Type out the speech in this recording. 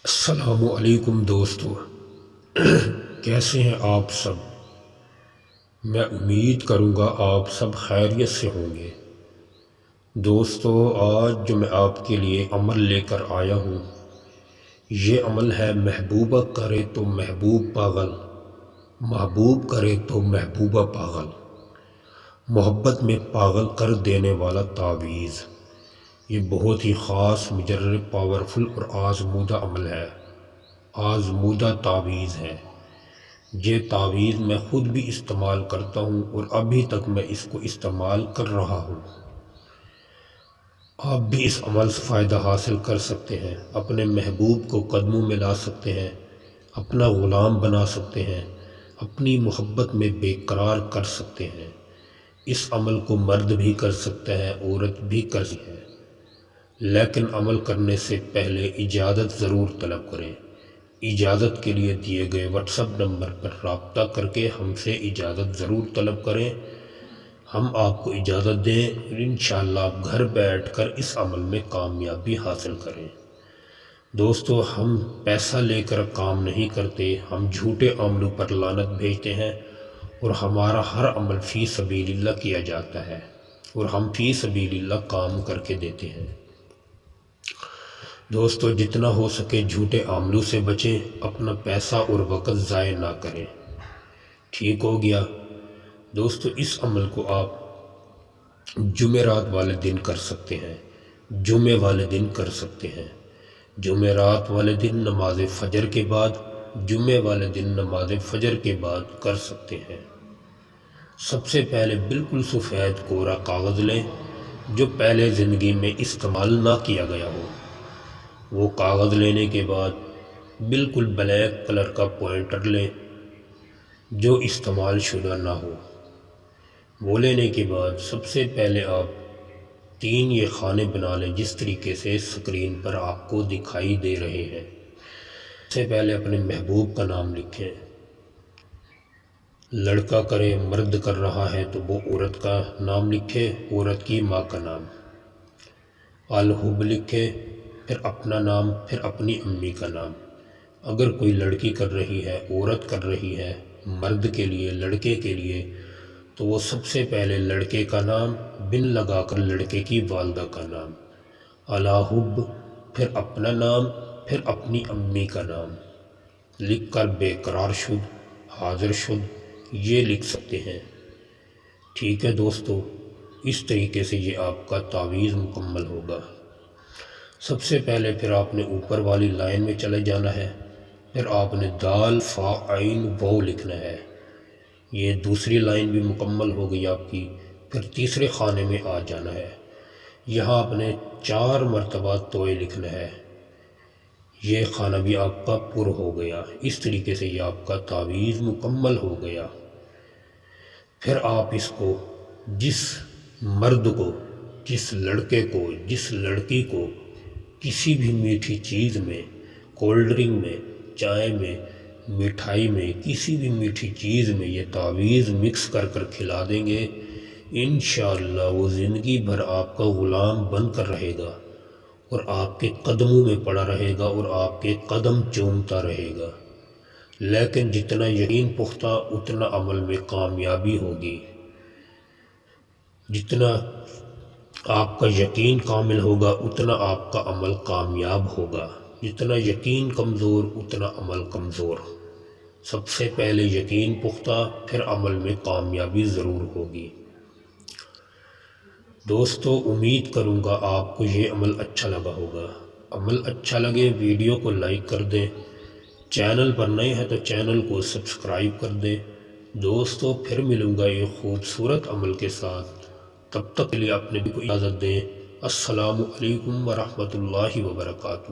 السلام علیکم دوستو، کیسے ہیں آپ سب؟ میں امید کروں گا آپ سب خیریت سے ہوں گے۔ دوستو، آج جو میں آپ کے لیے عمل لے کر آیا ہوں، یہ عمل ہے محبوبہ کرے تو محبوب پاگل، محبوب کرے تو محبوبہ پاگل، محبت میں پاگل کر دینے والا تعویذ۔ یہ بہت ہی خاص، مجرب، پاورفل اور آزمودہ عمل ہے، آزمودہ تعویذ ہے۔ یہ تعویذ میں خود بھی استعمال کرتا ہوں اور ابھی تک میں اس کو استعمال کر رہا ہوں۔ آپ بھی اس عمل سے فائدہ حاصل کر سکتے ہیں، اپنے محبوب کو قدموں میں لا سکتے ہیں، اپنا غلام بنا سکتے ہیں، اپنی محبت میں بے قرار کر سکتے ہیں۔ اس عمل کو مرد بھی کر سکتا ہے، عورت بھی کر سکتی ہے، لیکن عمل کرنے سے پہلے اجازت ضرور طلب کریں۔ اجازت کے لیے دیے گئے واٹس ایپ نمبر پر رابطہ کر کے ہم سے اجازت ضرور طلب کریں، ہم آپ کو اجازت دیں اور انشاءاللہ آپ گھر بیٹھ کر اس عمل میں کامیابی حاصل کریں۔ دوستو، ہم پیسہ لے کر کام نہیں کرتے، ہم جھوٹے عملوں پر لعنت بھیجتے ہیں اور ہمارا ہر عمل فی سبیل اللہ کیا جاتا ہے اور ہم فی سبیل اللہ کام کر کے دیتے ہیں۔ دوستو، جتنا ہو سکے جھوٹے عملوں سے بچیں، اپنا پیسہ اور وقت ضائع نہ کریں۔ ٹھیک ہو گیا؟ دوستو، اس عمل کو آپ جمعرات والے دن کر سکتے ہیں، جمعے والے دن کر سکتے ہیں، جمعرات والے دن نماز فجر کے بعد، جمعے والے دن نماز فجر کے بعد کر سکتے ہیں۔ سب سے پہلے بالکل سفید کوڑا کاغذ لیں جو پہلے زندگی میں استعمال نہ کیا گیا ہو۔ وہ کاغذ لینے کے بعد بالکل بلیک کلر کا پوائنٹر لیں جو استعمال شدہ نہ ہو۔ وہ لینے کے بعد سب سے پہلے آپ 3 یہ خانے بنا لیں جس طریقے سے سکرین پر آپ کو دکھائی دے رہے ہیں۔ سب سے پہلے اپنے محبوب کا نام لکھیں، لڑکا کرے، مرد کر رہا ہے تو وہ عورت کا نام لکھے، عورت کی ماں کا نام، الحب لکھے، پھر اپنا نام، پھر اپنی امی کا نام۔ اگر کوئی لڑکی کر رہی ہے، عورت کر رہی ہے، مرد کے لیے، لڑکے کے لیے، تو وہ سب سے پہلے لڑکے کا نام بن لگا کر لڑکے کی والدہ کا نام، الحب، پھر اپنا نام، پھر اپنی امی کا نام لکھ کر بے قرار شد، حاضر شد، یہ لکھ سکتے ہیں۔ ٹھیک ہے دوستو، اس طریقے سے یہ آپ کا تعویذ مکمل ہوگا۔ سب سے پہلے پھر آپ نے اوپر والی لائن میں چلے جانا ہے، پھر آپ نے دال فا عین واو لکھنا ہے۔ یہ دوسری لائن بھی مکمل ہو گئی آپ کی۔ پھر تیسرے خانے میں آ جانا ہے، یہاں آپ نے 4 مرتبہ توئے لکھنا ہے۔ یہ خانہ بھی آپ کا پر ہو گیا۔ اس طریقے سے یہ آپ کا تعویذ مکمل ہو گیا۔ پھر آپ اس کو جس مرد کو، جس لڑکے کو، جس لڑکی کو کسی بھی میٹھی چیز میں، کولڈ ڈرنک میں، چائے میں، مٹھائی میں، کسی بھی میٹھی چیز میں یہ تعویذ مکس کر کر کھلا دیں گے، انشاءاللہ وہ زندگی بھر آپ کا غلام بن کر رہے گا اور آپ کے قدموں میں پڑا رہے گا اور آپ کے قدم چومتا رہے گا۔ لیکن جتنا یقین پختہ اتنا عمل میں کامیابی ہوگی، جتنا آپ کا یقین کامل ہوگا اتنا آپ کا عمل کامیاب ہوگا، جتنا یقین کمزور اتنا عمل کمزور۔ سب سے پہلے یقین پختہ، پھر عمل میں کامیابی ضرور ہوگی۔ دوستو، امید کروں گا آپ کو یہ عمل اچھا لگا ہوگا۔ عمل اچھا لگے ویڈیو کو لائک کر دیں، چینل پر نئے ہیں تو چینل کو سبسکرائب کر دیں۔ دوستو، پھر ملوں گا ایک خوبصورت عمل کے ساتھ، تب تک کے لیے اپنے بھی کو اجازت دیں۔ السلام علیکم ورحمۃ اللہ وبرکاتہ۔